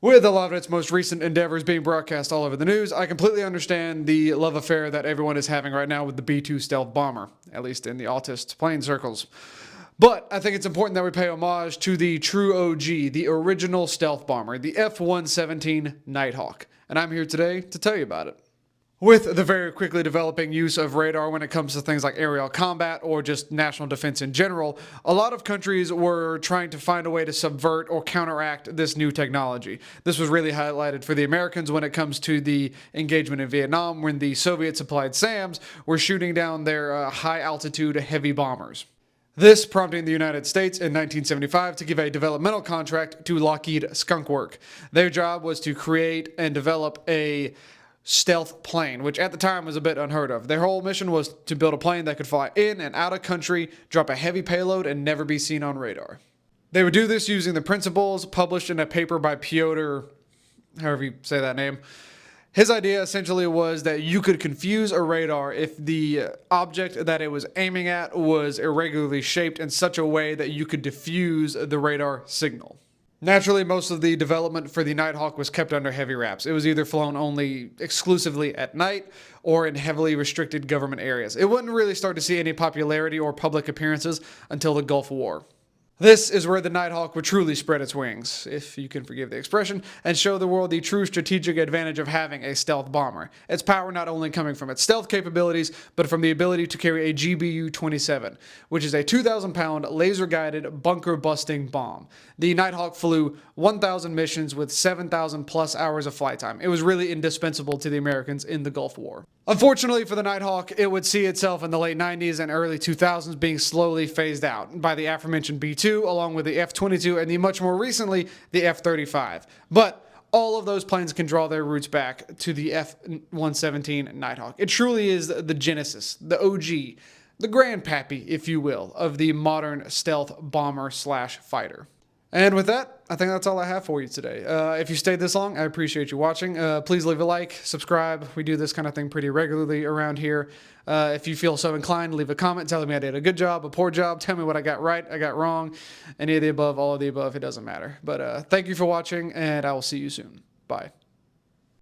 With a lot of its most recent endeavors being broadcast all over the news, I completely understand the love affair that everyone is having right now with the B-2 stealth bomber, at least in the autist plane circles. But I think it's important that we pay homage to the true OG, the original stealth bomber, the F-117 Nighthawk. And I'm here today to tell you about it. With the very quickly developing use of radar when it comes to things like aerial combat or just national defense in general, a lot of countries were trying to find a way to subvert or counteract this new technology. This was really highlighted for the Americans when it comes to the engagement in Vietnam, when the Soviet-supplied SAMs were shooting down their high-altitude heavy bombers. This prompting the United States in 1975 to give a developmental contract to Lockheed Skunk Works. Their job was to create and develop a stealth plane, which at the time was a bit unheard of. Their whole mission was to build a plane that could fly in and out of country, drop a heavy payload, and never be seen on radar. They would do this using the principles published in a paper by Piotr, however you say that name. His idea essentially was that you could confuse a radar if the object that it was aiming at was irregularly shaped in such a way that you could diffuse the radar signal. Naturally, most of the development for the Nighthawk was kept under heavy wraps. It was either flown only exclusively at night or in heavily restricted government areas. It wouldn't really start to see any popularity or public appearances until the Gulf War. This is where the Nighthawk would truly spread its wings, if you can forgive the expression, and show the world the true strategic advantage of having a stealth bomber. Its power not only coming from its stealth capabilities, but from the ability to carry a GBU-27, which is a 2,000-pound laser-guided bunker-busting bomb. The Nighthawk flew 1,000 missions with 7,000 plus hours of flight time. It was really indispensable to the Americans in the Gulf War. Unfortunately for the Nighthawk, it would see itself in the late 90s and early 2000s being slowly phased out by the aforementioned B-2, along with the F-22 and the much more recently, the F-35. But all of those planes can draw their roots back to the F-117 Nighthawk. It truly is the genesis, the OG, the grandpappy, if you will, of the modern stealth bomber/fighter. And with that, I think that's all I have for you today. If you stayed this long, I appreciate you watching. Please leave a like, subscribe. We do this kind of thing pretty regularly around here. If you feel so inclined, leave a comment telling me I did a good job, a poor job. Tell me what I got right, I got wrong. Any of the above, all of the above, it doesn't matter. But thank you for watching, and I will see you soon. Bye.